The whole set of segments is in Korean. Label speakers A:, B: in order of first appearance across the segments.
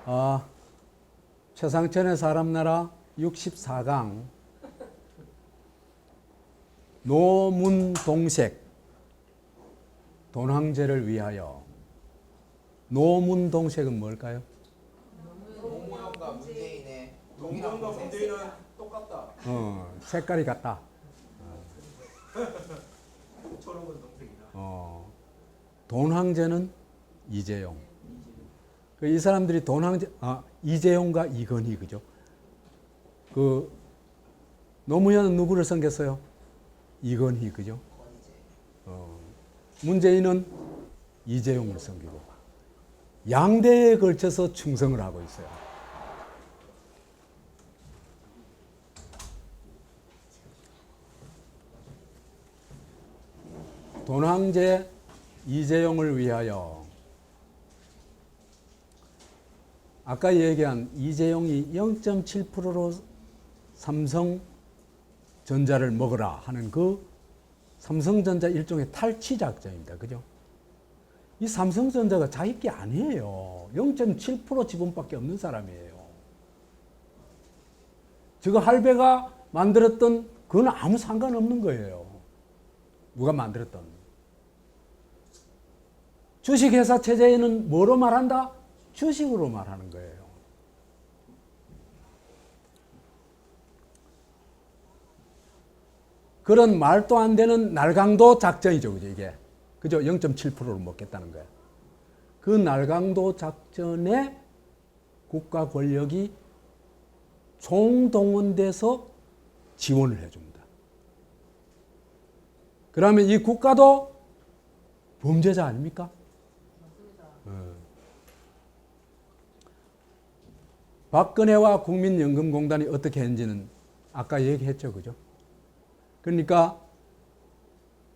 A: 아, 최상천의 사람나라 64강 노문동색 돈황제를 위하여. 노문동색은 뭘까요?
B: 노무현과 문재인의 노무현과 문재인은 똑같다.
A: 색깔이 같다.
B: 초록은 동색이다.
A: 돈황제는 이재용. 이 사람들이 돈황제, 이재용과 이건희, 그죠? 노무현은 누구를 섬겼어요? 이건희, 그죠? 문재인은 이재용을 섬기고 양대에 걸쳐서 충성을 하고 있어요. 돈황제 이재용을 위하여. 아까 얘기한 이재용이 0.7%로 삼성전자를 먹으라 하는 그 삼성전자 일종의 탈취 작전입니다. 그죠? 이 삼성전자가 자기 게 아니에요. 0.7% 지분밖에 없는 사람이에요. 저거 할배가 만들었던 그건 아무 상관없는 거예요. 누가 만들었던. 주식회사 체제에는 뭐로 말한다? 주식으로 말하는 거예요. 그런 말도 안 되는 날강도 작전이죠. 그죠, 이게. 그죠? 0.7%를 먹겠다는 거예요. 그 날강도 작전에 국가 권력이 총동원돼서 지원을 해줍니다. 그러면 이 국가도 범죄자 아닙니까? 박근혜와 국민연금공단이 어떻게 했는지는 아까 얘기했죠. 그죠? 그러니까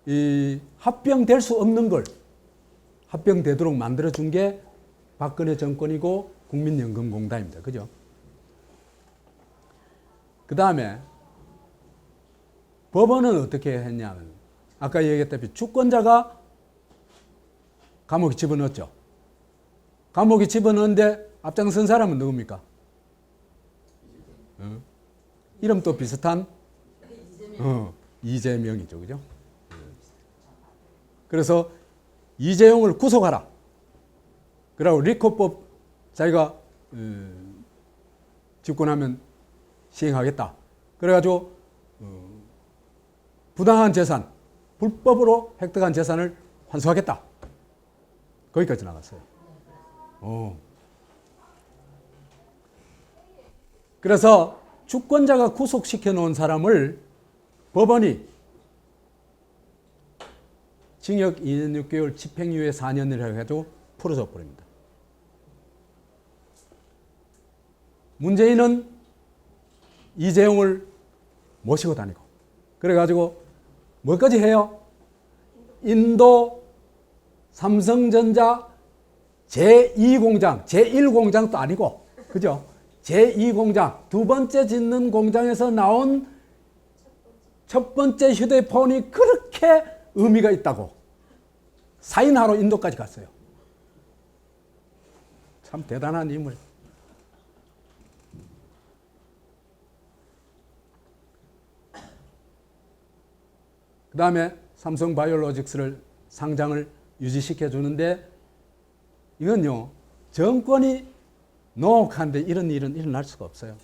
A: 이 합병될 수 없는 걸 합병되도록 만들어준 게 박근혜 정권이고 국민연금공단입니다. 그죠? 그 다음에 법원은 어떻게 했냐면 아까 얘기했다시피 주권자가 감옥에 집어넣었죠. 감옥에 집어넣었는데 앞장선 사람은 누굽니까? 이름도 비슷한 이재명이죠. 그죠? 그래서 이재용을 구속하라. 그리고 리코법 자기가 집권하면 시행하겠다. 그래가지고 부당한 재산, 불법으로 획득한 재산을 환수하겠다. 거기까지 나갔어요. 그래서 주권자가 구속시켜 놓은 사람을 법원이 징역 2년 6개월, 집행유예 4년을 해가지고 풀어줘 버립니다. 문재인은 이재용을 모시고 다니고, 그래가지고 뭐까지 해요? 인도 삼성전자 제2공장, 제1공장도 아니고, 그죠? 제2공장, 두 번째 짓는 공장에서 나온 첫 번째 휴대폰이 그렇게 의미가 있다고 사인하러 인도까지 갔어요. 참 대단한 인물. 그 다음에 삼성바이오로직스를 상장을 유지시켜 주는데 이건요, 정권이 노혹한데 이런 일은 일어날 수가 없어요.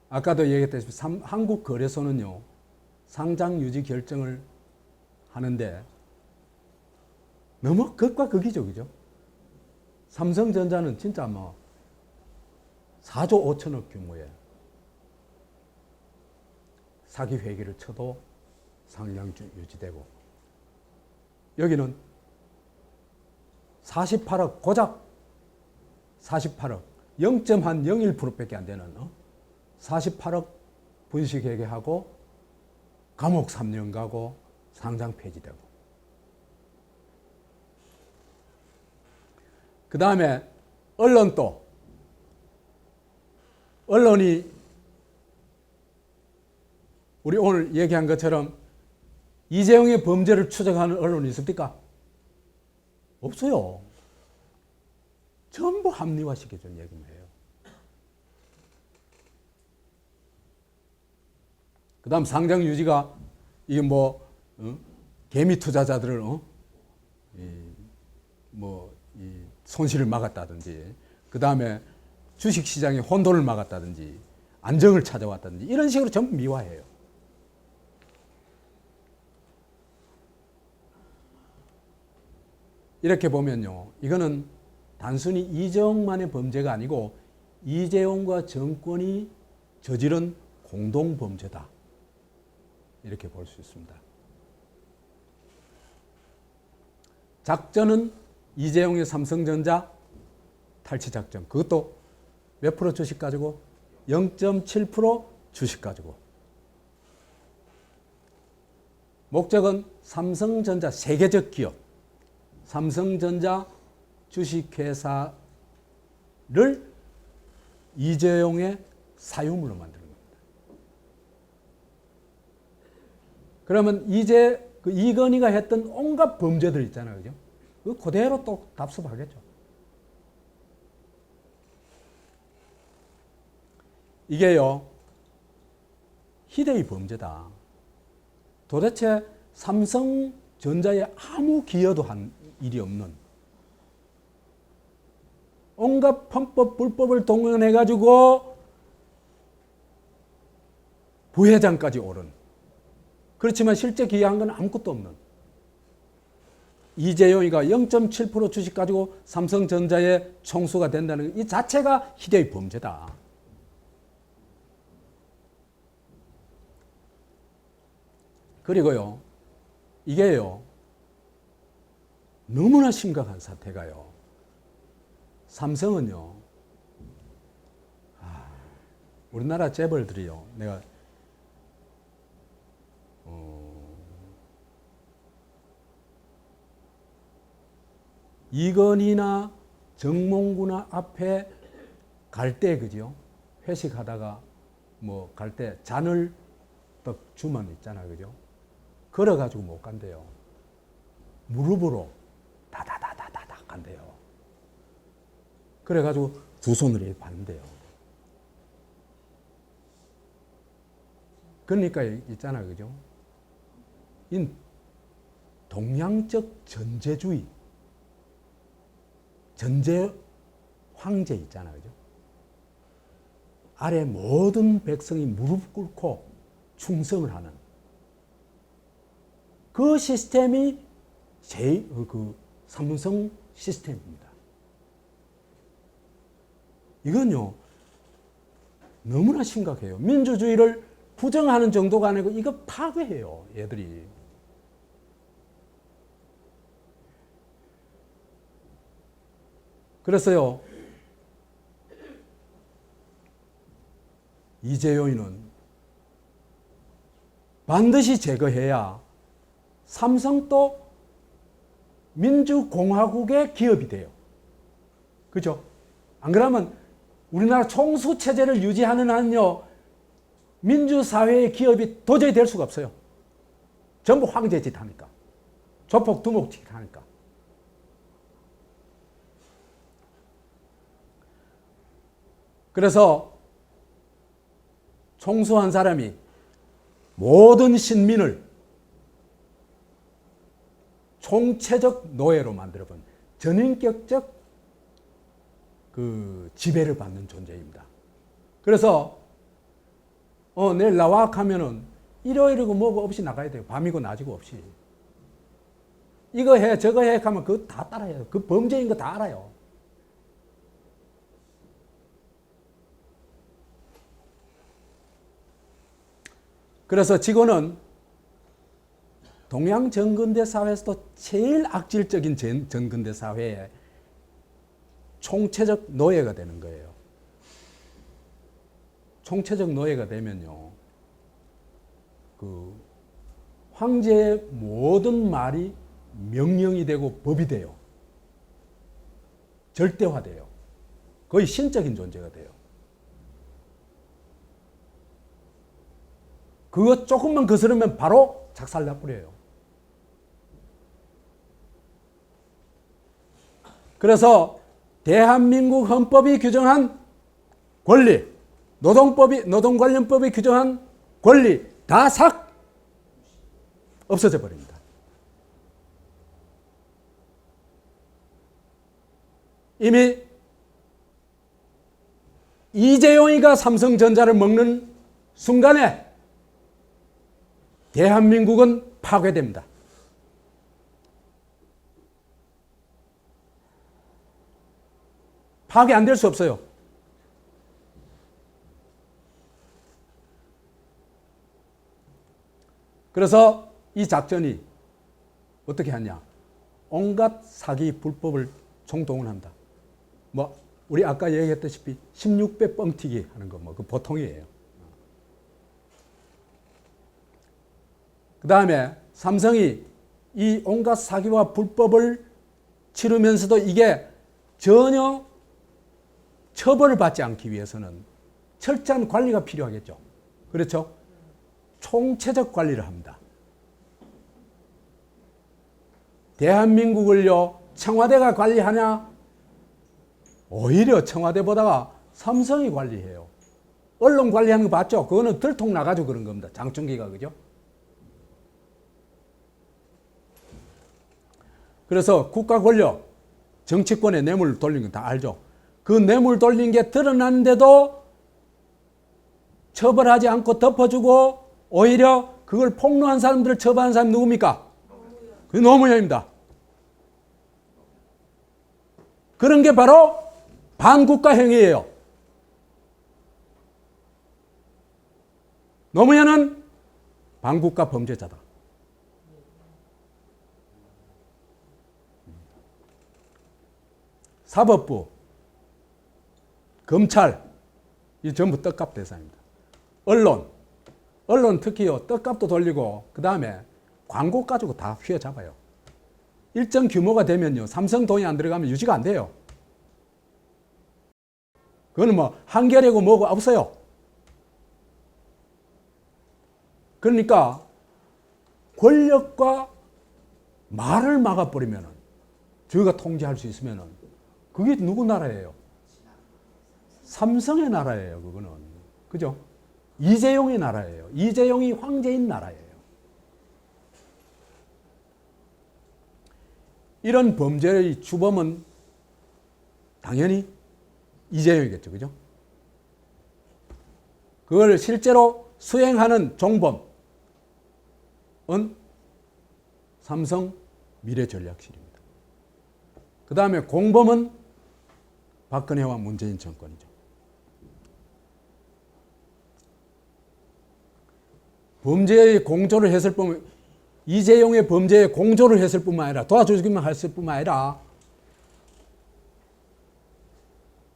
A: 아까도 얘기했다시피 한국거래소는요, 상장 유지 결정을 하는데 너무 극과 극이죠. 그죠? 삼성전자는 진짜 4조 5천억 규모의 사기 회계를 쳐도 상장 유지되고, 여기는 48억, 고작 48억, 0.01%밖에 안 되는 48억 분식회계하고 감옥 3년 가고 상장 폐지되고, 그 다음에 언론도, 언론이 우리 오늘 얘기한 것처럼 이재용의 범죄를 추적하는 언론이 있습니까? 없어요. 전부 합리화시켜준 얘기예요. 그 다음 상장 유지가 이게 뭐 개미 투자자들을 이 손실을 막았다든지, 그 다음에 주식시장의 혼돈을 막았다든지, 안정을 찾아왔다든지 이런 식으로 전부 미화해요. 이렇게 보면요, 이거는 단순히 이재용만의 범죄가 아니고 이재용과 정권이 저지른 공동범죄다, 이렇게 볼 수 있습니다. 작전은 이재용의 삼성전자 탈취 작전, 그것도 몇 프로 주식 가지고? 0.7% 주식 가지고. 목적은 삼성전자 세계적 기업, 삼성전자 주식회사를 이재용의 사유물로 만드는 겁니다. 그러면 이건희가 했던 온갖 범죄들 있잖아요, 그죠? 그 그대로 또 답습하겠죠. 이게요, 희대의 범죄다. 도대체 삼성전자에 아무 기여도 한 일이 없는, 온갖 편법, 불법을 동원해가지고 부회장까지 오른, 그렇지만 실제 기여한 건 아무것도 없는 이재용이가 0.7% 주식 가지고 삼성전자의 총수가 된다는 이 자체가 희대의 범죄다. 그리고요, 이게요, 너무나 심각한 사태가요, 삼성은요, 우리나라 재벌들이요, 내가 이건희나 정몽구나 앞에 갈 때, 그죠? 회식하다가 뭐 갈 때 자늘떡 주머니 있잖아요, 그죠? 걸어가지고 못 간대요. 무릎으로 다다다다다다 간대요. 그래가지고 두 손으로 받는데요. 그러니까 있잖아요, 그죠? 이 동양적 전제주의, 전제 황제 있잖아요, 그죠? 아래 모든 백성이 무릎 꿇고 충성을 하는 그 시스템이 그 삼성 시스템입니다. 이건요, 너무나 심각해요. 민주주의를 부정하는 정도가 아니고 이거 파괴해요, 얘들이. 그래서요, 이재용이는 반드시 제거해야 삼성도 민주공화국의 기업이 돼요. 그죠? 안 그러면 우리나라 총수체제를 유지하는 한요, 민주사회의 기업이 도저히 될 수가 없어요. 전부 황제짓 하니까. 조폭 두목짓 하니까. 그래서 총수한 사람이 모든 신민을 총체적 노예로 만들어본 전인격적 그 지배를 받는 존재입니다. 그래서 내일 나와 하면은 일요일이고 뭐고 없이 나가야 돼요. 밤이고 낮이고 없이. 이거 해 저거 해 하면 그거 다 따라해요. 그 범죄인 거 다 알아요. 그래서 지금은 동양 전근대 사회에서도 제일 악질적인 전근대 사회에 총체적 노예가 되는 거예요. 총체적 노예가 되면요, 그 황제의 모든 말이 명령이 되고 법이 돼요. 절대화돼요. 거의 신적인 존재가 돼요. 그거 조금만 거스르면 바로 작살나 뿌려요. 그래서 대한민국 헌법이 규정한 권리, 노동관련법이 규정한 권리 다 싹 없어져 버립니다. 이미 이재용이가 삼성전자를 먹는 순간에 대한민국은 파괴됩니다. 파괴 안 될 수 없어요. 그래서 이 작전이 어떻게 하냐? 온갖 사기 불법을 총동원한다. 뭐 우리 아까 얘기했다시피 16배 뻥튀기 하는 거 뭐 그 보통이에요. 그 다음에 삼성이 이 온갖 사기와 불법을 치르면서도 이게 전혀 처벌을 받지 않기 위해서는 철저한 관리가 필요하겠죠. 그렇죠? 총체적 관리를 합니다. 대한민국을요, 청와대가 관리하냐? 오히려 청와대보다가 삼성이 관리해요. 언론 관리하는 거 봤죠? 그거는 들통 나가지고 그런 겁니다. 장충기가, 그죠? 그래서 국가 권력, 정치권에 뇌물 돌린 건 다 알죠? 그 뇌물 돌린 게 드러났는데도 처벌하지 않고 덮어주고 오히려 그걸 폭로한 사람들을 처벌한 사람이 누굽니까? 그 노무현입니다. 그런 게 바로 반국가 행위예요. 노무현은 반국가 범죄자다. 사법부, 검찰, 이 전부 떡값 대상입니다. 언론 특히요, 떡값도 돌리고, 그 다음에 광고 가지고 다 휘어잡아요. 일정 규모가 되면요, 삼성 돈이 안 들어가면 유지가 안 돼요. 그거는 뭐, 한겨레고 뭐고 없어요. 그러니까, 권력과 말을 막아버리면은, 저희가 통제할 수 있으면은, 그게 누구 나라예요? 삼성의 나라예요, 그거는. 그죠? 이재용의 나라예요. 이재용이 황제인 나라예요. 이런 범죄의 주범은 당연히 이재용이겠죠. 그죠? 그걸 실제로 수행하는 종범은 삼성 미래전략실입니다. 그 다음에 공범은 박근혜와 문재인 정권이죠. 범죄의 공조를 했을 뿐만 이재용의 범죄에 공조를 했을 뿐만 아니라 도와주기만 했을 뿐만 아니라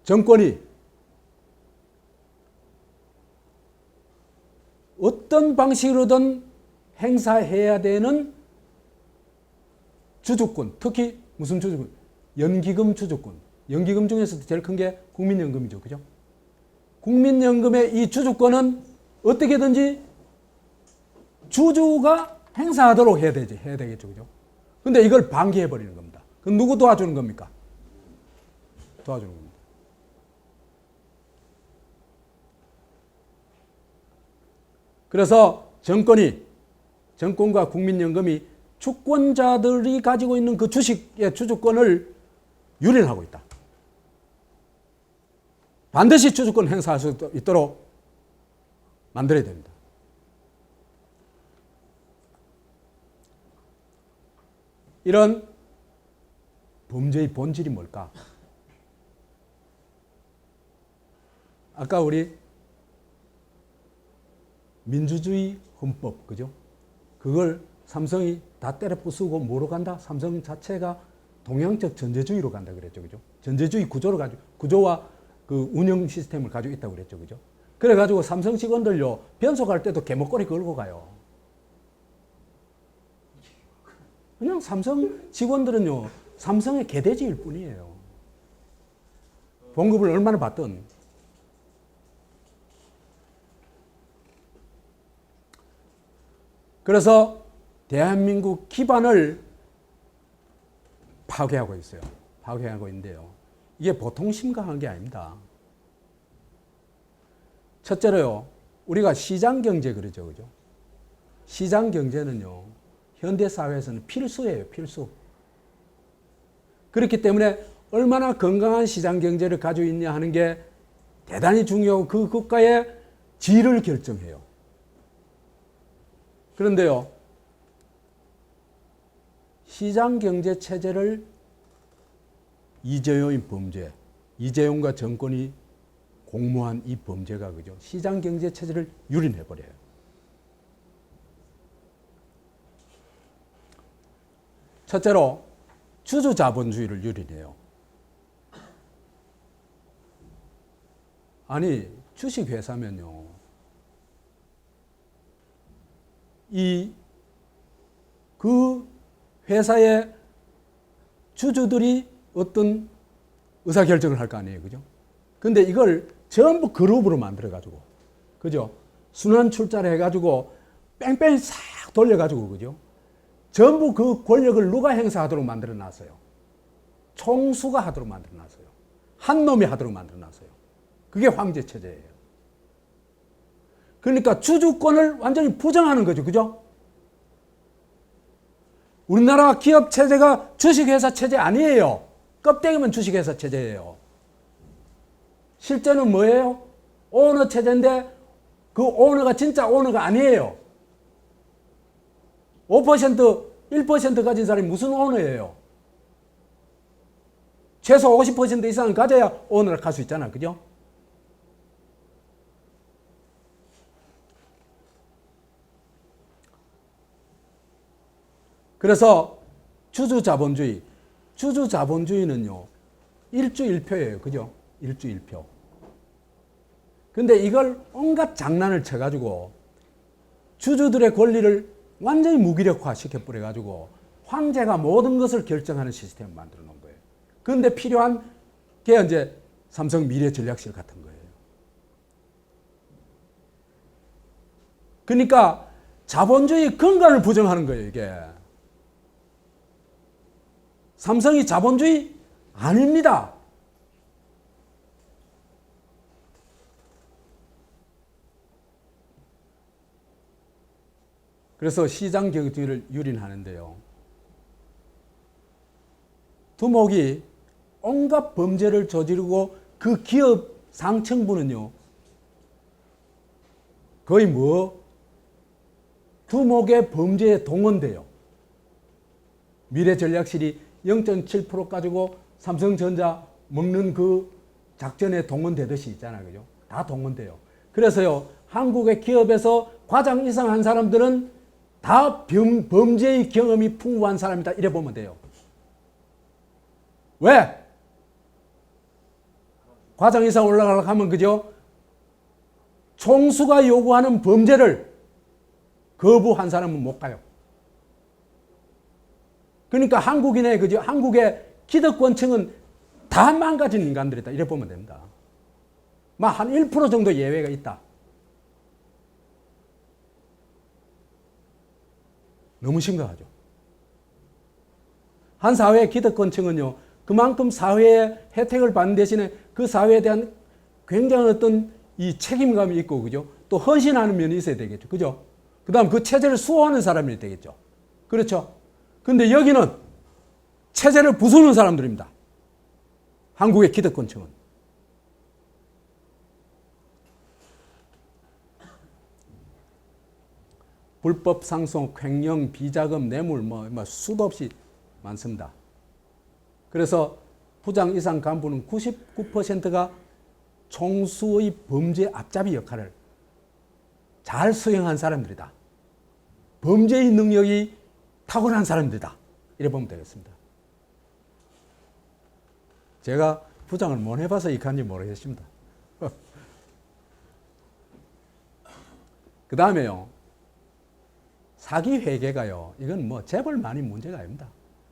A: 정권이 어떤 방식으로든 행사해야 되는 주주권, 특히 무슨 주주권? 연기금 주주권. 연기금 중에서도 제일 큰 게 국민연금이죠. 그죠? 국민연금의 이 주주권은 어떻게든지 주주가 행사하도록 해야 되겠죠. 그죠? 근데 이걸 방기해버리는 겁니다. 그럼 누구 도와주는 겁니까? 도와주는 겁니다. 그래서 정권과 국민연금이 주권자들이 가지고 있는 그 주식의 주주권을 유린하고 있다. 반드시 주주권 행사할 수 있도록 만들어야 됩니다. 이런 범죄의 본질이 뭘까? 아까 우리 민주주의 헌법, 그죠? 그걸 삼성이 다 때려 부수고 뭐로 간다? 삼성 자체가 동양적 전제주의로 간다 그랬죠. 그죠? 전제주의 구조와 그 운영 시스템을 가지고 있다고 그랬죠. 그죠? 그래가지고 삼성 직원들요, 변속할 때도 개목걸이 걸고 가요. 그냥 삼성 직원들은요, 삼성의 개돼지일 뿐이에요. 봉급을 얼마나 받든. 그래서 대한민국 기반을 파괴하고 있어요. 파괴하고 있는데요. 이게 보통 심각한 게 아닙니다. 첫째로요, 우리가 시장 경제 그러죠, 그죠? 시장 경제는요, 현대 사회에서는 필수예요, 필수. 그렇기 때문에 얼마나 건강한 시장 경제를 가지고 있냐 하는 게 대단히 중요하고 그 국가의 질을 결정해요. 그런데요, 시장 경제 체제를 이재용의 범죄, 이재용과 정권이 공모한 이 범죄가 그죠? 시장 경제 체제를 유린해 버려요. 첫째로 주주 자본주의를 유린해요. 아니, 주식 회사면요, 그 회사의 주주들이 어떤 의사결정을 할 거 아니에요, 그죠? 근데 이걸 전부 그룹으로 만들어가지고, 그죠? 순환 출자를 해가지고, 뺑뺑이 싹 돌려가지고, 그죠? 전부 그 권력을 누가 행사하도록 만들어 놨어요? 총수가 하도록 만들어 놨어요. 한 놈이 하도록 만들어 놨어요. 그게 황제체제예요. 그러니까 주주권을 완전히 부정하는 거죠, 그죠? 우리나라 기업 체제가 주식회사 체제 아니에요. 껍데기면 주식회사 체제예요. 실제는 뭐예요? 오너 체제인데 그 오너가 진짜 오너가 아니에요. 5%, 1% 가진 사람이 무슨 오너예요? 최소 50% 이상은 가져야 오너를 갈 수 있잖아, 그죠? 그래서 주주자본주의는요, 일주일표예요, 그죠? 일주일표. 근데 이걸 온갖 장난을 쳐가지고 주주들의 권리를 완전히 무기력화 시켜버려가지고 황제가 모든 것을 결정하는 시스템을 만들어 놓은 거예요. 그런데 필요한 게 이제 삼성 미래전략실 같은 거예요. 그러니까 자본주의 근간을 부정하는 거예요, 이게. 삼성이 자본주의 아닙니다. 그래서 시장 경제를 유린하는데요. 두목이 온갖 범죄를 저지르고 그 기업 상층부는요, 거의 두목의 범죄에 동원돼요. 미래전략실이 0.7% 가지고 삼성전자 먹는 그 작전에 동원되듯이 있잖아요, 그죠? 다 동원돼요. 그래서요, 한국의 기업에서 과장 이상 한 사람들은 다 범죄의 경험이 풍부한 사람이다, 이래 보면 돼요. 왜? 과장 이상 올라가려고 하면, 그죠? 총수가 요구하는 범죄를 거부한 사람은 못 가요. 그러니까 한국인의, 그죠? 한국의 기득권층은 다 망가진 인간들이다, 이래 보면 됩니다. 막 한 1% 정도 예외가 있다. 너무 심각하죠. 한 사회의 기득권층은요, 그만큼 사회의 혜택을 받는 대신에 그 사회에 대한 굉장한 어떤 이 책임감이 있고, 그죠? 또 헌신하는 면이 있어야 되겠죠. 그죠? 그 다음 그 체제를 수호하는 사람이 되겠죠. 그렇죠? 근데 여기는 체제를 부수는 사람들입니다. 한국의 기득권층은. 불법 상속, 횡령, 비자금, 뇌물 수도 없이 많습니다. 그래서 부장 이상 간부는 99%가 총수의 범죄 앞잡이 역할을 잘 수행한 사람들이다. 범죄의 능력이 탁월한 사람들이다. 이래 보면 되겠습니다. 제가 부장을 못 해봐서 이칸지 모르겠습니다. 그 다음에요, 사기 회계가요, 이건 재벌 많이 문제가 아닙니다.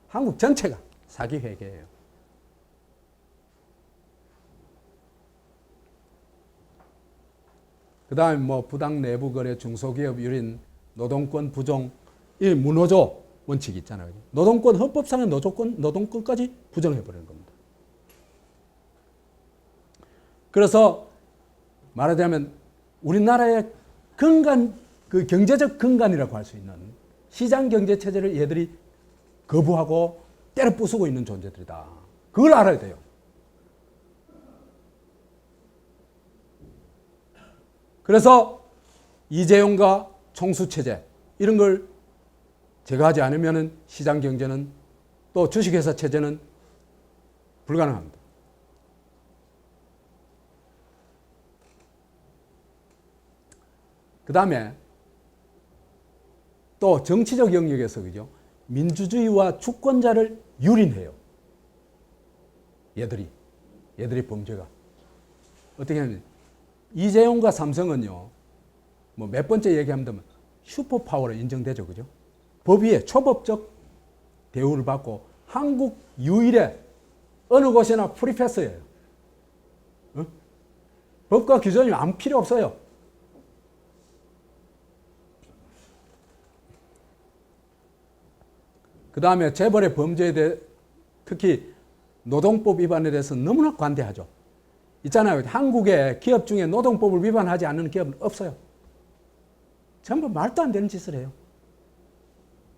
A: 한국 전체가 사기 회계예요. 그 다음에 부당 내부 거래, 중소기업 유린, 노동권 부정, 이 무노조 원칙이 있잖아요. 노동권, 헌법상의 노동권까지 부정해버리는 겁니다. 그래서 말하자면 우리나라의 근간, 그 경제적 근간이라고 할 수 있는 시장 경제 체제를 얘들이 거부하고 때려 부수고 있는 존재들이다. 그걸 알아야 돼요. 그래서 이재용과 총수체제 이런 걸 제가 하지 않으면 시장 경제는 또 주식회사 체제는 불가능합니다. 그 다음에 또 정치적 영역에서 그죠? 민주주의와 주권자를 유린해요. 얘들이 범죄가. 어떻게 하냐면 이재용과 삼성은요, 뭐 몇 번째 얘기하면 슈퍼파워로 인정되죠. 그죠? 법 위에 초법적 대우를 받고 한국 유일의 어느 곳이나 프리패스예요. 어? 법과 규정이 안 필요 없어요. 그 다음에 재벌의 범죄에 대해 특히 노동법 위반에 대해서 너무나 관대하죠. 있잖아요. 한국의 기업 중에 노동법을 위반하지 않는 기업은 없어요. 전부 말도 안 되는 짓을 해요.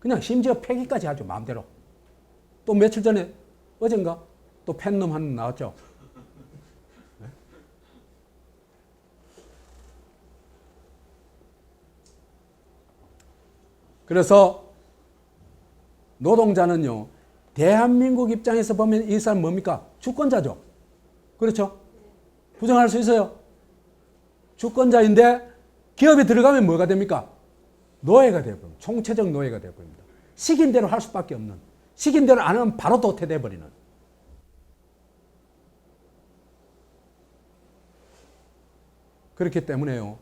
A: 그냥 심지어 폐기까지 하죠. 마음대로. 또 며칠 전에 어젠가 또 팬놈 한 놈 나왔죠. 그래서 노동자는요, 대한민국 입장에서 보면 이 사람 뭡니까? 주권자죠. 그렇죠? 부정할 수 있어요. 주권자인데 기업에 들어가면 뭐가 됩니까? 노예가 되어버립니다. 총체적 노예가 되어버립니다. 시킨 대로 할 수밖에 없는, 시킨 대로 안 하면 바로 도태돼버리는. 그렇기 때문에요,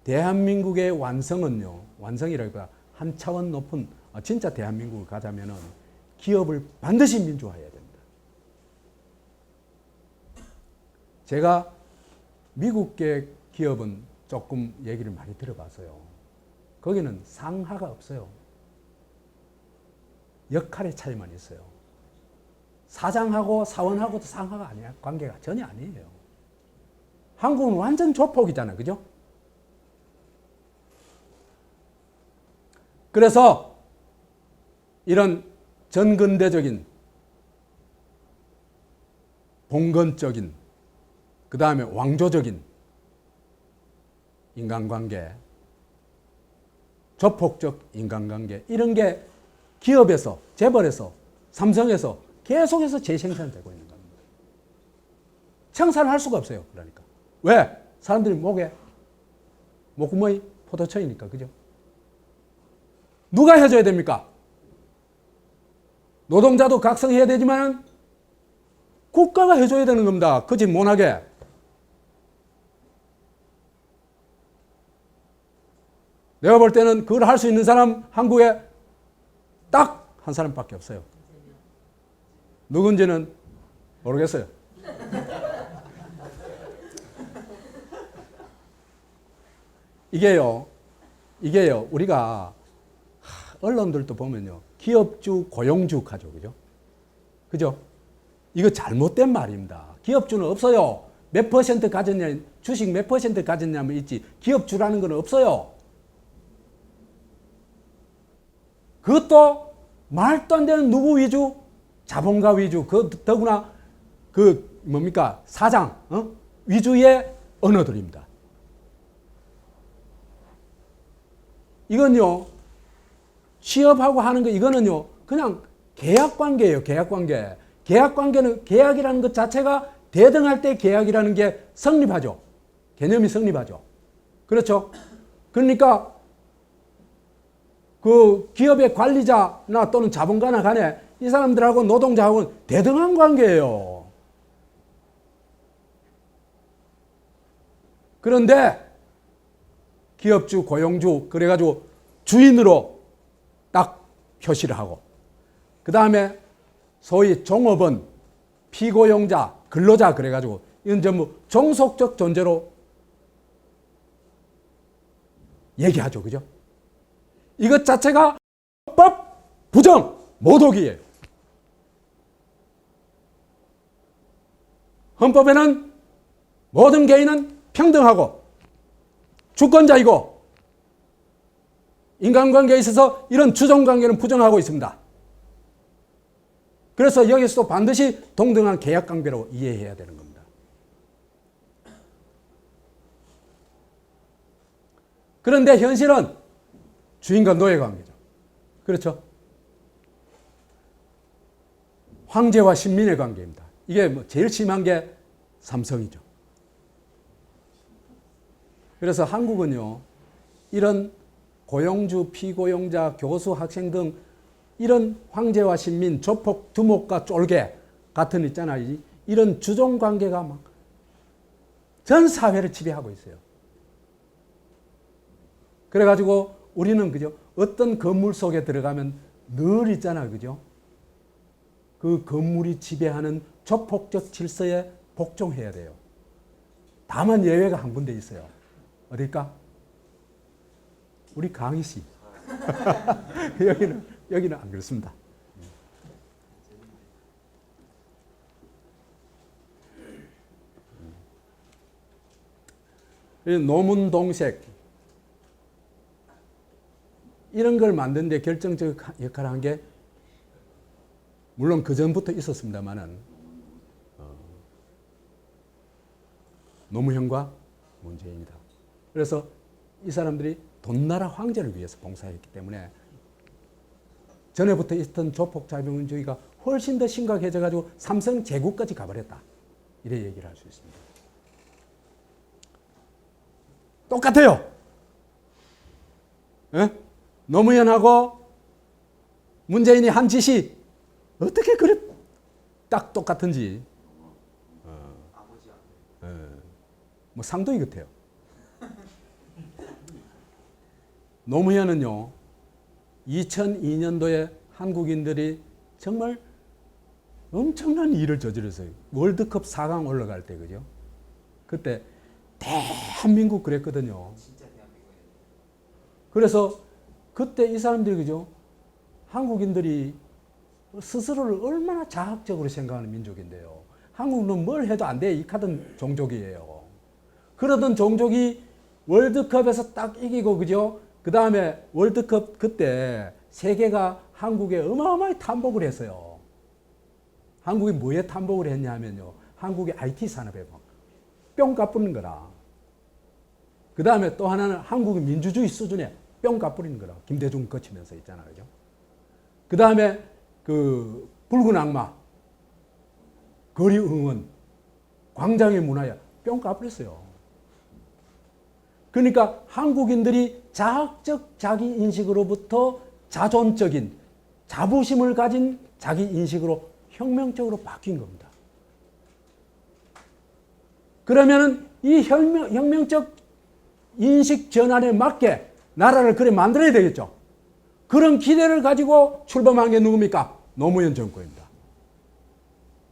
A: 대한민국의 완성은요, 완성이라기보다 한 차원 높은 진짜 대한민국을 가자면은 기업을 반드시 민주화해야 됩니다. 제가 미국계 기업은 조금 얘기를 많이 들어봤어요. 거기는 상하가 없어요. 역할의 차이만 있어요. 사장하고 사원하고도 상하가 아니야. 관계가 전혀 아니에요. 한국은 완전 조폭이잖아요. 그죠? 그래서 이런 전근대적인, 봉건적인, 그 다음에 왕조적인 인간관계, 조폭적 인간관계, 이런 게 기업에서, 재벌에서, 삼성에서 계속해서 재생산되고 있는 겁니다. 청산할 수가 없어요. 그러니까. 왜? 사람들이 목에 목구멍이 포도청이니까. 그죠? 누가 해줘야 됩니까? 노동자도 각성해야 되지만 국가가 해줘야 되는 겁니다. 그 집 못하게. 내가 볼 때는 그걸 할 수 있는 사람 한국에 딱 한 사람밖에 없어요. 누군지는 모르겠어요. 이게요, 우리가 언론들도 보면요, 기업주, 고용주 가죠. 그죠? 그죠? 이거 잘못된 말입니다. 기업주는 없어요. 몇 퍼센트 가졌냐, 주식 몇 퍼센트 가졌냐면 있지, 기업주라는 건 없어요. 그것도 말도 안 되는 누구 위주? 자본가 위주. 더구나 뭡니까? 사장, 위주의 언어들입니다. 이건요, 취업하고 하는 거, 이거는요, 그냥 계약 관계예요. 계약 관계. 계약 관계는, 계약이라는 것 자체가 대등할 때 계약이라는 게 성립하죠. 개념이 성립하죠. 그렇죠? 그러니까 그 기업의 관리자나 또는 자본가나 간에 이 사람들하고 노동자하고는 대등한 관계예요. 그런데 기업주, 고용주, 그래가지고 주인으로 딱 표시를 하고, 그 다음에 소위 종업원, 피고용자, 근로자, 그래가지고 이건 전부 종속적 존재로 얘기하죠. 그죠? 이것 자체가 헌법 부정, 모독이에요. 헌법에는 모든 개인은 평등하고 주권자이고 인간관계에 있어서 이런 주종관계는 부정하고 있습니다. 그래서 여기서도 반드시 동등한 계약관계로 이해해야 되는 겁니다. 그런데 현실은 주인과 노예 관계죠. 그렇죠? 황제와 신민의 관계입니다. 이게 뭐 제일 심한 게 삼성이죠. 그래서 한국은요, 이런 고용주, 피고용자, 교수, 학생 등 이런 황제와 신민, 조폭, 두목과 쫄개 같은 있잖아요. 이런 주종 관계가 막 전 사회를 지배하고 있어요. 그래가지고 우리는 그죠? 어떤 건물 속에 들어가면 늘 있잖아요. 그죠? 그 건물이 지배하는 조폭적 질서에 복종해야 돼요. 다만 예외가 한 군데 있어요. 어딜까? 우리 강희 씨. 여기는 안 그렇습니다. 노문동색 이런 걸 만드는데 결정적 역할을 한 게 물론 그 전부터 있었습니다만은 노무현과 문재인이다. 그래서 이 사람들이 돈나라 황제를 위해서 봉사했기 때문에 전에부터 있던 조폭 자본주의가 훨씬 더 심각해져 가지고 삼성 제국까지 가버렸다. 이래 얘기를 할 수 있습니다. 똑같아요. 에? 노무현하고 문재인이 한 짓이 어떻게 그래 딱 똑같은지 뭐 상도이 같아요. 노무현은요 2002년도에 한국인들이 정말 엄청난 일을 저질렀어요. 월드컵 4강 올라갈 때 그죠? 그때 대한민국 그랬거든요. 그래서 그때 이 사람들이 그죠? 한국인들이 스스로를 얼마나 자학적으로 생각하는 민족인데요. 한국은 뭘 해도 안 돼. 이 카든 종족이에요. 그러던 종족이 월드컵에서 딱 이기고 그죠? 그 다음에 월드컵 그때 세계가 한국에 어마어마하게 탐복을 했어요. 한국이 뭐에 탐복을 했냐면요. 한국의 IT 산업에 뿅 까뿌리는 거라. 그 다음에 또 하나는 한국의 민주주의 수준에 뿅 까뿌리는 거라. 김대중 거치면서 있잖아요. 그죠? 그 다음에 그 붉은 악마, 거리 응원, 광장의 문화에 뿅 까뿌렸어요. 그러니까 한국인들이 자학적 자기 인식으로부터 자존적인 자부심을 가진 자기 인식으로 혁명적으로 바뀐 겁니다. 그러면 이 혁명적 인식 전환에 맞게 나라를 그래 만들어야 되겠죠. 그런 기대를 가지고 출범한 게 누굽니까? 노무현 정권입니다.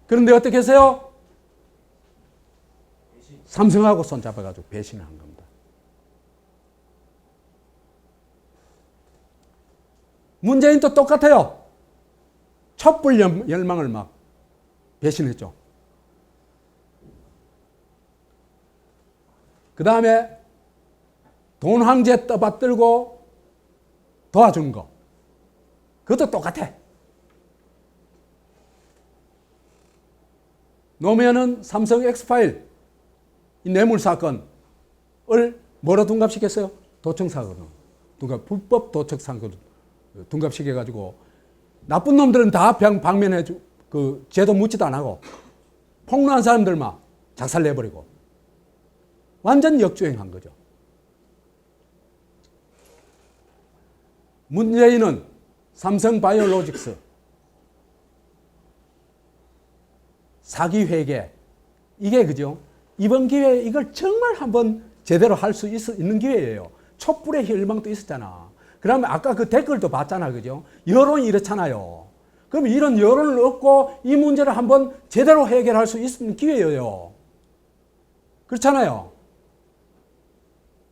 A: 그런데 어떻게 했어요? 삼성하고 손잡아가지고 배신을 한 겁니다. 문재인도 똑같아요. 촛불 열망을 막 배신했죠. 그 다음에 돈 황제 떠받들고 도와준 거. 그것도 똑같아. 노무현은 삼성 엑스파일 이 뇌물 사건을 뭐로 둔갑시켰어요? 도청 사건으로. 불법 도청 사건으로 둔갑시켜가지고 나쁜 놈들은 다 방면해주고 그 죄도 묻지도 안 하고 폭로한 사람들만 작살내버리고 완전 역주행한 거죠. 문재인은 삼성바이오로직스 사기 회계 이게 그죠? 이번 기회에 이걸 정말 한번 제대로 할 수 있는 기회예요. 촛불의 혈망도 있었잖아. 그러면 아까 그 댓글도 봤잖아. 그죠? 여론이 이렇잖아요. 그럼 이런 여론을 얻고 이 문제를 한번 제대로 해결할 수 있는 기회예요. 그렇잖아요.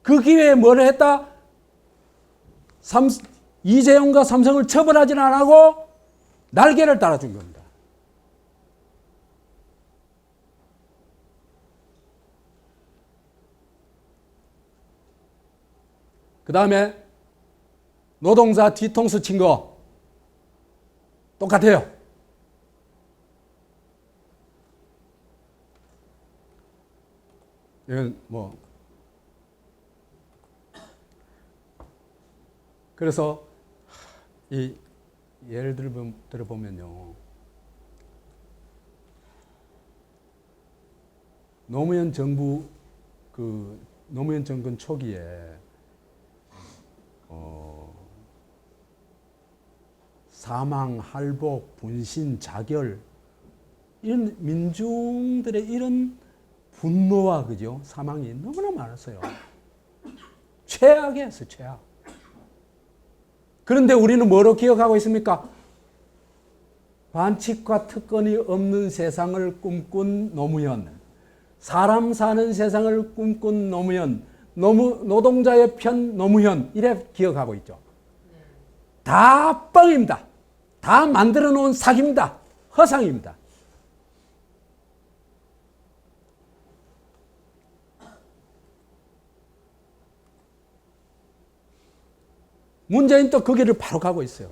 A: 그 기회에 뭘 했다? 이재용과 삼성을 처벌하지는 안 하고 날개를 달아준 겁니다. 그 다음에 노동자 뒤통수 친 거 똑같아요. 이건 뭐 그래서 이 예를 들어보면요, 노무현 정부 노무현 정권 초기에 사망, 할복, 분신, 자결 이런 민중들의 이런 분노와 그죠 사망이 너무나 많았어요. 최악이었어요, 최악. 그런데 우리는 뭐로 기억하고 있습니까? 반칙과 특권이 없는 세상을 꿈꾼 노무현, 사람 사는 세상을 꿈꾼 노무현, 노동자의 편 노무현 이래 기억하고 있죠. 다 뻥입니다. 다 만들어 놓은 사기입니다. 허상입니다. 문재인 또 그 길을 바로 가고 있어요.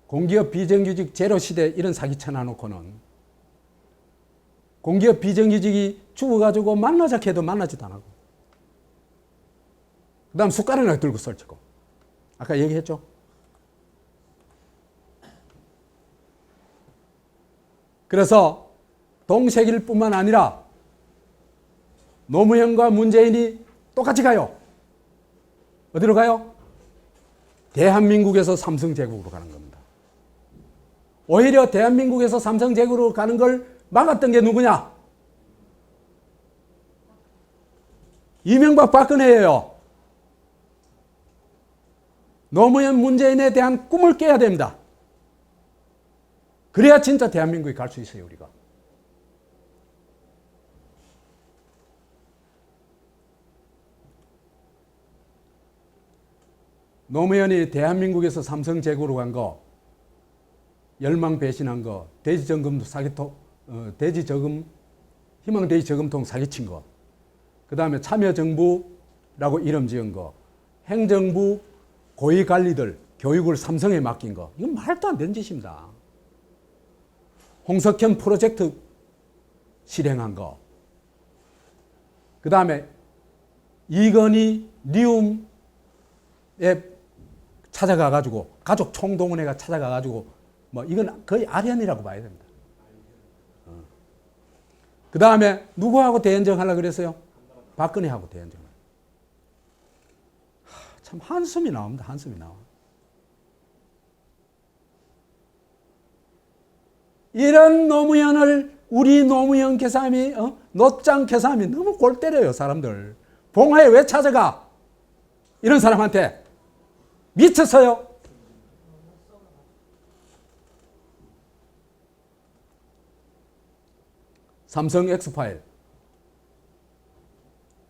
A: 공기업 비정규직 제로 시대 이런 사기 쳐놔놓고는 공기업 비정규직이 죽어가지고 만나자 해도 만나지도 안 하고, 그 다음 숟가락을 들고 설치고, 아까 얘기했죠. 그래서 동색일 뿐만 아니라 노무현과 문재인이 똑같이 가요. 어디로 가요? 대한민국에서 삼성제국으로 가는 겁니다. 오히려 대한민국에서 삼성제국으로 가는 걸 막았던 게 누구냐? 이명박 박근혜예요. 노무현 문재인에 대한 꿈을 깨야 됩니다. 그래야 진짜 대한민국에 갈 수 있어요, 우리가. 노무현이 대한민국에서 삼성제국으로 간 거, 열망 배신한 거, 돼지저금도 사기통, 돼지저금, 희망돼지저금통 사기친 거, 그 다음에 참여정부라고 이름 지은 거, 행정부 고위관리들 교육을 삼성에 맡긴 거, 이건 말도 안 되는 짓입니다. 홍석현 프로젝트 실행한 거, 그 다음에 이건희 리움에 찾아가가지고 가족 총동원회가 찾아가가지고 뭐 이건 거의 아련이라고 봐야 됩니다. 그 다음에 누구하고 대연정하려고 그랬어요? 박근혜하고 대연정. 참 한숨이 나옵니다. 한숨이 나와. 이런 노무현을 우리 노무현 계삼이 노짱 계삼이 너무 골 때려요, 사람들. 봉화에 왜 찾아가? 이런 사람한테 미쳤어요. 삼성 엑스파일.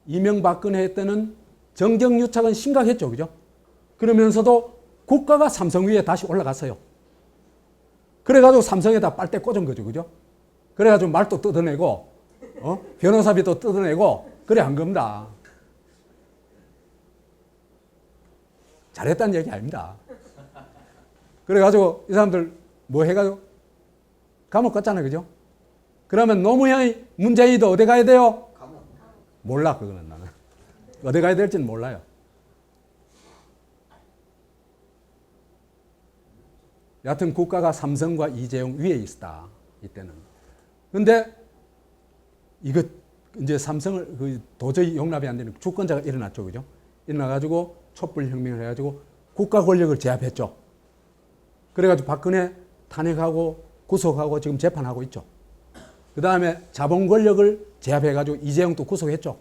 A: 이명박근혜 때는 정경유착은 심각했죠, 그죠? 그러면서도 국가가 삼성 위에 다시 올라갔어요. 그래가지고 삼성에다 빨대 꽂은 거죠, 그죠? 그래가지고 말도 뜯어내고, 변호사비도 뜯어내고, 그래 한 겁니다. 잘했다는 얘기 아닙니다. 그래가지고 이 사람들 뭐 해가지고 감옥 갔잖아요, 그죠? 그러면 노무현이 문재인도 어디 가야 돼요? 몰라, 그거는 나는. 어디 가야 될지는 몰라요. 여하튼 국가가 삼성과 이재용 위에 있다, 이때는. 근데 이거 이제 삼성을 도저히 용납이 안 되는 주권자가 일어났죠, 그죠? 일어나가지고 촛불혁명을 해가지고 국가 권력을 제압했죠. 그래가지고 박근혜 탄핵하고 구속하고 지금 재판하고 있죠. 그 다음에 자본 권력을 제압해가지고 이재용도 구속했죠.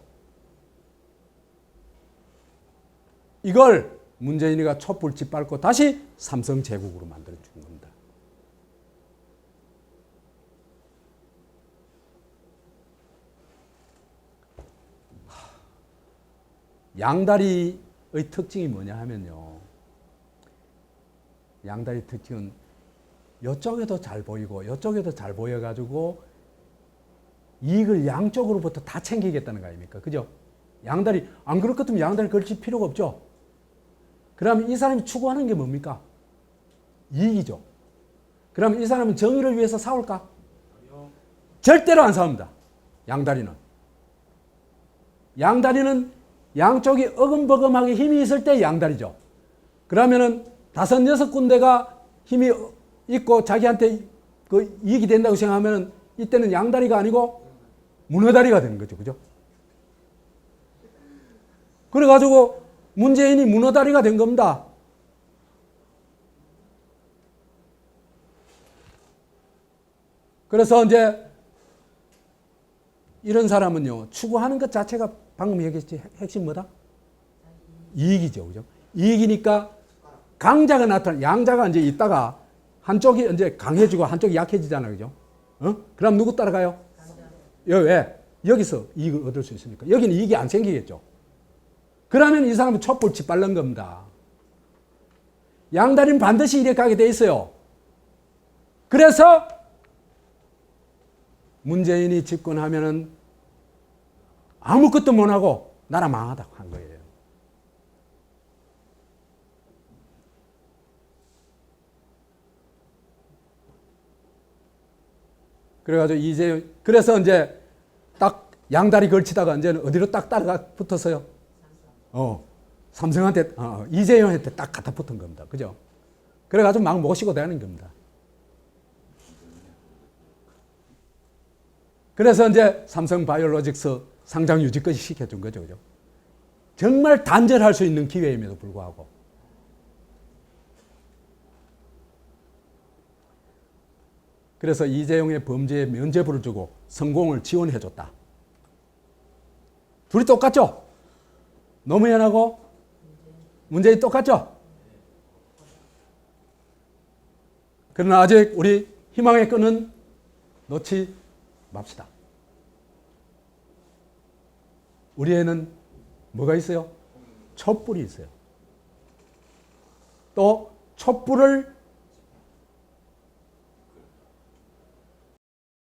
A: 이걸 문재인이가 촛불 짓밟고 다시 삼성 제국으로 만들어 준 겁니다. 양다리의 특징이 뭐냐 하면요. 양다리 특징은 이쪽에도 잘 보이고 이쪽에도 잘 보여가지고 이익을 양쪽으로부터 다 챙기겠다는 거 아닙니까? 그죠? 양다리, 안 그럴 것 같으면 양다리 걸칠 필요가 없죠? 그러면 이 사람이 추구하는 게 뭡니까? 이익이죠. 그러면 이 사람은 정의를 위해서 싸울까? 절대로 안 싸웁니다. 양다리는. 양다리는 양쪽이 어금버금하게 힘이 있을 때 양다리죠. 그러면은 5, 6군데가 힘이 있고 자기한테 그 이익이 된다고 생각하면 이때는 양다리가 아니고 문어다리가 되는 거죠. 그죠? 그래가지고 문재인이 문어다리가 된 겁니다. 그래서 이제 이런 사람은요, 추구하는 것 자체가 방금 얘기했지, 핵심 뭐다? 이익이죠. 그죠? 이익이니까 강자가 나타나, 양자가 이제 있다가 한쪽이 이제 강해지고 한쪽이 약해지잖아요. 그죠? 그럼 누구 따라가요? 왜? 여기서 이익을 얻을 수 있으니까. 여기는 이익이 안 생기겠죠. 그러면 이 사람은 촛불 짓밟는 겁니다. 양다리는 반드시 이렇게 가게 돼 있어요. 그래서 문재인이 집권하면은 아무것도 못하고 나라 망하다고 한 거예요. 그래가지고 그래서 이제 딱 양다리 걸치다가 이제는 어디로 딱 따라가 붙었어요? 삼성한테, 이재용한테 딱 갖다 붙은 겁니다. 그죠? 그래가지고 막 모시고 다니는 겁니다. 그래서 이제 삼성 바이오로직스 상장 유지까지 시켜준 거죠. 그죠? 정말 단절할 수 있는 기회임에도 불구하고. 그래서 이재용의 범죄에 면죄부를 주고 성공을 지원해줬다. 둘이 똑같죠? 노무현하고 문재인 똑같죠? 그러나 아직 우리 희망의 끈은 놓지 맙시다. 우리에는 뭐가 있어요? 촛불이 있어요. 또 촛불을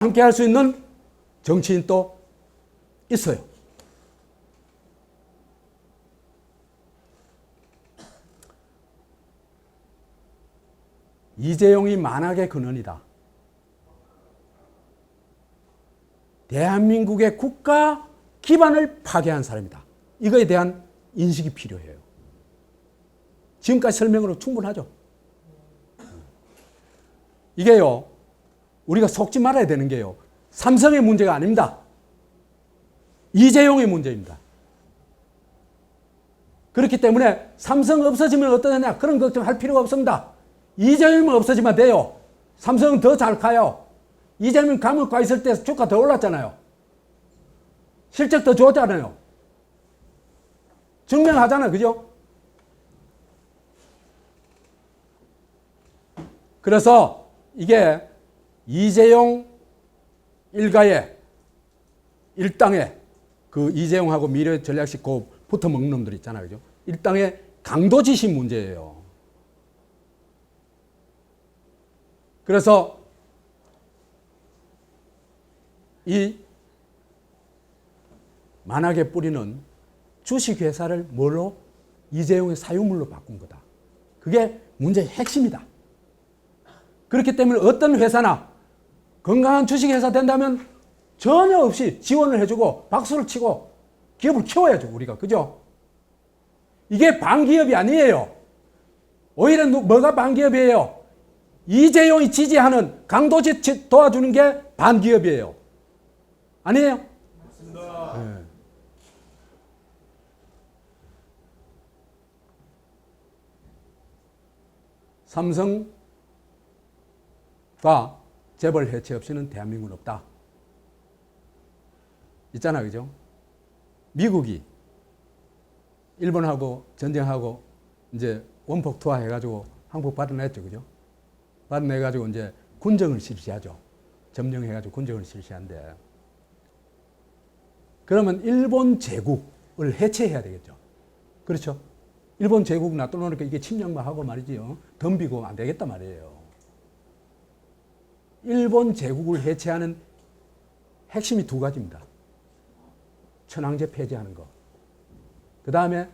A: 함께 할 수 있는 정치인도 있어요. 이재용이 만악의 근원이다. 대한민국의 국가 기반을 파괴한 사람이다. 이거에 대한 인식이 필요해요. 지금까지 설명으로 충분하죠. 이게요, 우리가 속지 말아야 되는 게요, 삼성의 문제가 아닙니다. 이재용의 문제입니다. 그렇기 때문에 삼성 없어지면 어떠냐, 그런 걱정할 필요가 없습니다. 이재용은 없어지면 돼요. 삼성은 더 잘 가요. 이재명 감옥 가 있을 때 주가 더 올랐잖아요. 실적 더 좋았잖아요. 증명하잖아요. 그죠? 그래서 이게 이재용 일가의 일당의 그 이재용하고 미래전략식 그 붙어 먹는 놈들 있잖아요. 그죠? 일당의 강도지시 문제예요. 그래서 이 만악의 뿌리는 주식회사를 뭘로? 이재용의 사유물로 바꾼 거다. 그게 문제의 핵심이다. 그렇기 때문에 어떤 회사나 건강한 주식회사 된다면 전혀 없이 지원을 해주고 박수를 치고 기업을 키워야죠. 우리가. 그죠? 이게 반기업이 아니에요. 오히려 뭐가 반기업이에요? 이재용이 지지하는 강도지 도와주는 게 반기업이에요. 아니에요? 맞습니다. 네. 삼성과 재벌 해체 없이는 대한민국은 없다. 있잖아, 그죠? 미국이 일본하고 전쟁하고 이제 원폭 투하해가지고 한국 받아냈죠, 그죠? 받아내가지고 이제 군정을 실시하죠. 점령해가지고 군정을 실시한데, 그러면 일본 제국을 해체해야 되겠죠. 그렇죠? 일본 제국 놔둬놓으니까 이게 침략만 하고 말이지요. 덤비고 안 되겠단 말이에요. 일본 제국을 해체하는 핵심이 두 가지입니다. 천황제 폐지하는 거. 그 다음에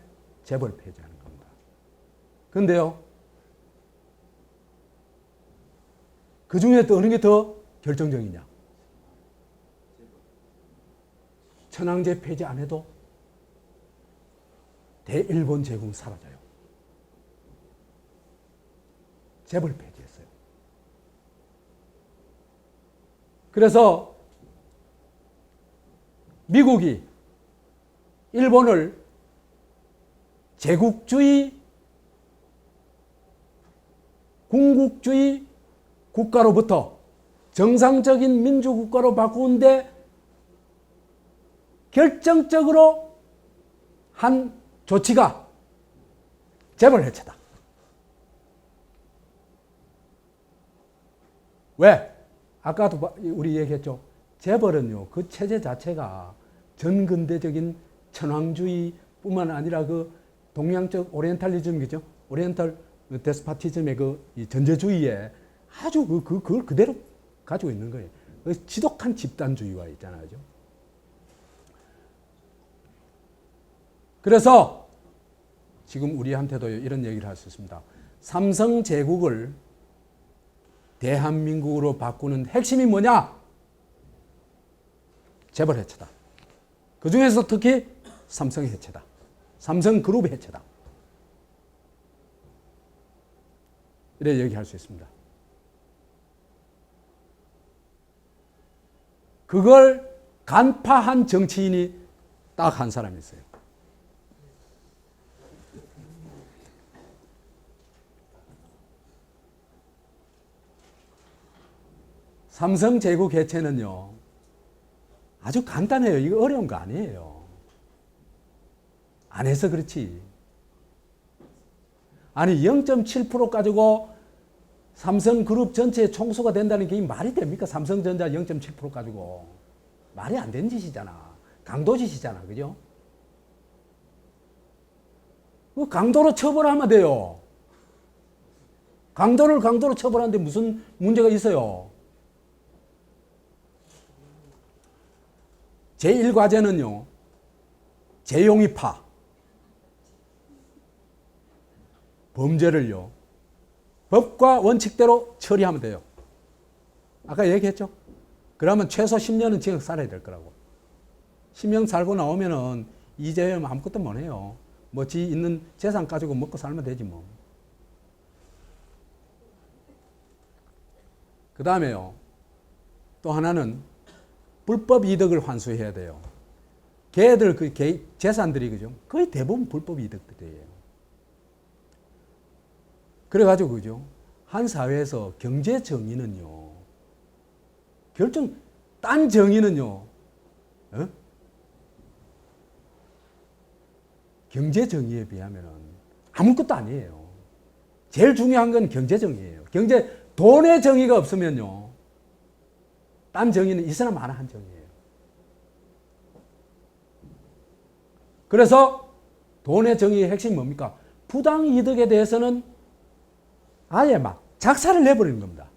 A: 재벌 폐지하는 겁니다. 그런데요, 그 중에 또 어느 게 더 결정적이냐? 천황제 폐지 안 해도 대일본 제국은 사라져요. 재벌 폐지했어요. 그래서 미국이 일본을 제국주의, 군국주의 국가로부터 정상적인 민주국가로 바꾸는데 결정적으로 한 조치가 재벌 해체다. 왜? 아까도 우리 얘기했죠. 재벌은요, 그 체제 자체가 전근대적인 천황주의뿐만 아니라 그 동양적 오리엔탈리즘이죠. 오리엔탈 데스파티즘의 이 전제주의에 아주 그걸 그대로 가지고 있는 거예요. 지독한 집단주의와 있잖아요. 그래서 지금 우리한테도 이런 얘기를 할 수 있습니다. 삼성 제국을 대한민국으로 바꾸는 핵심이 뭐냐? 재벌 해체다. 그 중에서 특히 삼성 해체다. 삼성그룹 해체다. 이래 얘기할 수 있습니다. 그걸 간파한 정치인이 딱 한 사람이 있어요. 삼성 제국 해체는요, 아주 간단해요. 이거 어려운 거 아니에요. 안 해서 그렇지. 아니, 0.7% 가지고 삼성그룹 전체의 총수가 된다는 게 말이 됩니까? 삼성전자 0.7% 가지고. 말이 안 되는 짓이잖아. 강도짓이잖아. 그죠? 강도로 처벌하면 돼요. 강도로 처벌하는데 무슨 문제가 있어요? 제1과제는요, 재용의파, 범죄를요, 법과 원칙대로 처리하면 돼요. 아까 얘기했죠? 그러면 최소 10년은 징역 살아야 될 거라고. 10년 살고 나오면은 이재용 아무것도 못 해요. 뭐 지 있는 재산 가지고 먹고 살면 되지 뭐. 그 다음에요, 또 하나는 불법 이득을 환수해야 돼요. 걔들 재산들이 그죠? 거의 대부분 불법 이득들이에요. 그래가지고 그죠? 한 사회에서 경제 정의는요, 딴 정의는요, 경제 정의에 비하면 아무것도 아니에요. 제일 중요한 건 경제 정의예요. 돈의 정의가 없으면요, 딴 정의는 있으나 마나 한 정의예요. 그래서 돈의 정의의 핵심이 뭡니까? 부당 이득에 대해서는 아예 막 작사를 내버리는 겁니다.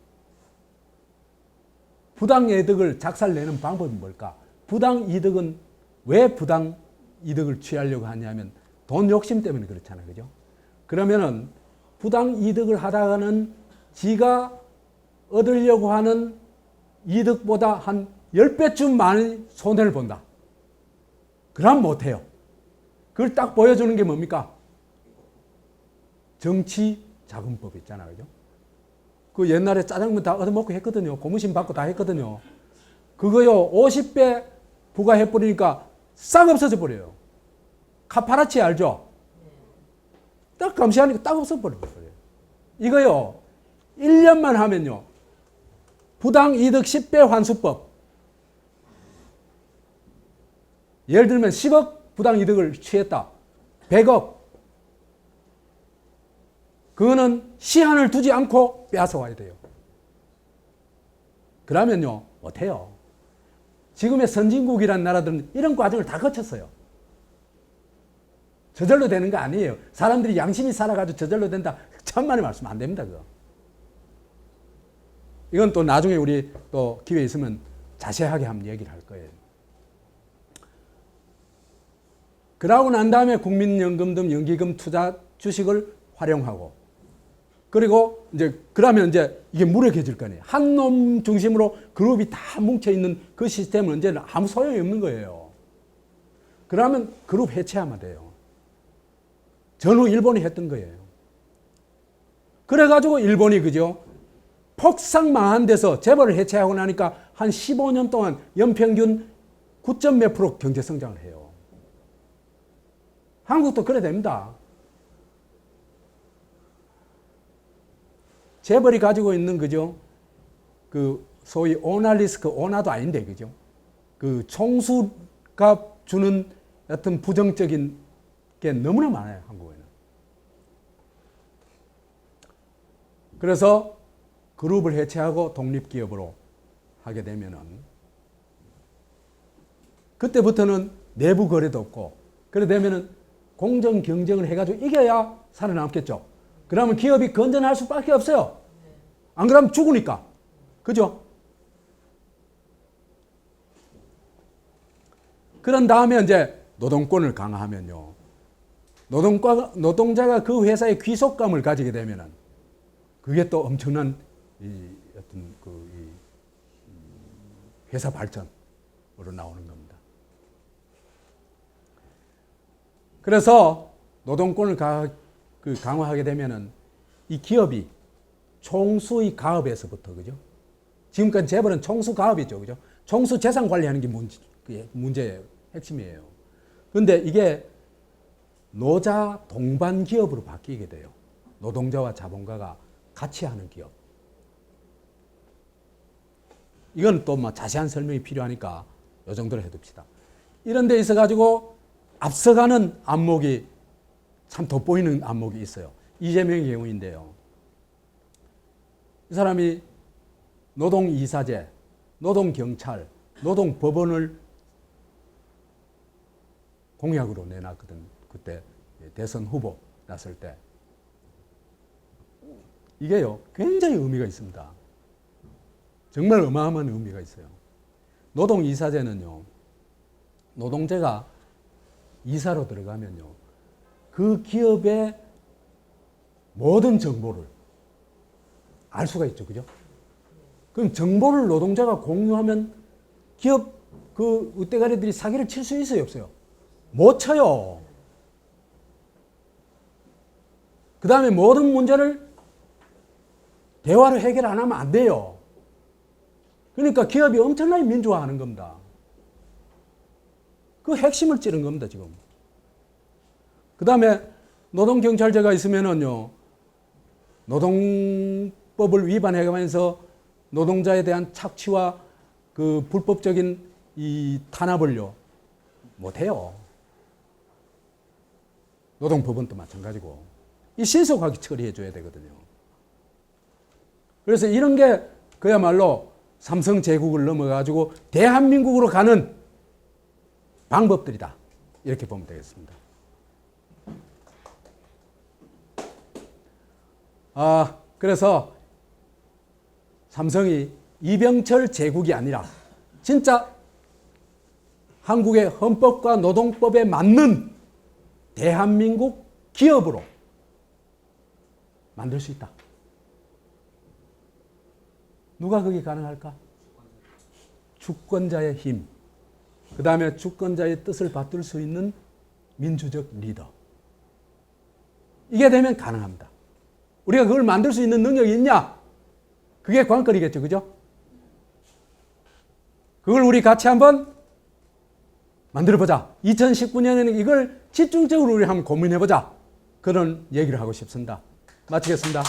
A: 부당 이득을 작사를 내는 방법이 뭘까? 부당 이득은 왜 부당 이득을 취하려고 하냐면 돈 욕심 때문에 그렇잖아요. 그죠? 그러면은 부당 이득을 하다가는 지가 얻으려고 하는 이득보다 한 10배쯤 많은 손해를 본다. 그럼 못해요. 그걸 딱 보여주는 게 뭡니까? 정치자금법 있잖아요. 그죠? 그 옛날에 짜장면 다 얻어먹고 했거든요. 고무신 받고 다 했거든요. 그거요, 50배 부과해버리니까 싹 없어져 버려요. 카파라치 알죠? 딱 감시하니까 딱 없어버려요. 이거요, 1년만 하면요, 부당 이득 10배 환수법. 예를 들면 10억 부당 이득을 취했다. 100억. 그거는 시한을 두지 않고 빼앗아 와야 돼요. 그러면요, 못해요. 지금의 선진국이라는 나라들은 이런 과정을 다 거쳤어요. 저절로 되는 거 아니에요. 사람들이 양심이 살아가지고 저절로 된다. 천만의 말씀 안 됩니다. 그거. 이건 또 나중에 우리 또 기회 있으면 자세하게 한번 얘기를 할 거예요. 그러고 난 다음에 국민연금 등 연기금 투자 주식을 활용하고 그리고 이제 그러면 이제 이게 무력해질 거네요. 한 놈 중심으로 그룹이 다 뭉쳐 있는 그 시스템은 이제는 아무 소용이 없는 거예요. 그러면 그룹 해체하면 돼요. 전후 일본이 했던 거예요. 그래가지고 일본이 그죠? 폭삭 망한 데서 재벌을 해체하고 나니까 한 15년 동안 연평균 9점 몇 프로 경제 성장을 해요. 한국도 그래 됩니다. 재벌이 가지고 있는 그죠? 그 소위 오나 리스크, 오나도 아닌데 그죠? 그 총수가 주는 어떤 부정적인 게 너무나 많아요, 한국에는. 그래서 그룹을 해체하고 독립기업으로 하게 되면은 그때부터는 내부 거래도 없고 그래 되면은 공정 경쟁을 해가지고 이겨야 살아남겠죠. 그러면 기업이 건전할 수밖에 없어요. 안 그러면 죽으니까. 그죠? 그런 다음에 이제 노동권을 강화하면요. 노동자가 그 회사의 귀속감을 가지게 되면은 그게 또 엄청난 어떤 회사 발전으로 나오는 겁니다. 그래서 노동권을 강화하게 되면은 이 기업이 총수의 가업에서부터 그죠? 지금까지 재벌은 총수 가업이죠, 그죠? 총수 재산 관리하는 게 문제예요, 핵심이에요. 그런데 이게 노자 동반 기업으로 바뀌게 돼요. 노동자와 자본가가 같이 하는 기업. 이건 또 뭐 자세한 설명이 필요하니까 이 정도로 해둡시다. 이런 데 있어 가지고 앞서가는 안목이 참 돋보이는 안목이 있어요. 이재명의 경우인데요. 이 사람이 노동이사제, 노동경찰, 노동법원을 공약으로 내놨거든. 그때 대선 후보 났을 때. 이게요, 굉장히 의미가 있습니다. 정말 어마어마한 의미가 있어요. 노동이사제는요, 노동자가 이사로 들어가면요, 그 기업의 모든 정보를 알 수가 있죠. 그죠? 그럼 정보를 노동자가 공유하면 기업 그 의대가리들이 사기를 칠 수 있어요, 없어요? 못 쳐요. 그 다음에 모든 문제를 대화로 해결 안 하면 안 돼요. 그러니까 기업이 엄청나게 민주화하는 겁니다. 그 핵심을 찌른 겁니다, 지금. 그 다음에 노동경찰제가 있으면은요, 노동법을 위반해가면서 노동자에 대한 착취와 그 불법적인 이 탄압을요, 못해요. 노동법원도 마찬가지고. 이 신속하게 처리해줘야 되거든요. 그래서 이런 게 그야말로 삼성 제국을 넘어가지고 대한민국으로 가는 방법들이다. 이렇게 보면 되겠습니다. 그래서 삼성이 이병철 제국이 아니라 진짜 한국의 헌법과 노동법에 맞는 대한민국 기업으로 만들 수 있다. 누가 그게 가능할까? 주권자의 힘, 그 다음에 주권자의 뜻을 받들 수 있는 민주적 리더. 이게 되면 가능합니다. 우리가 그걸 만들 수 있는 능력이 있냐? 그게 관건이겠죠. 그죠? 그걸 우리 같이 한번 만들어보자. 2019년에는 이걸 집중적으로 우리 한번 고민해보자. 그런 얘기를 하고 싶습니다. 마치겠습니다.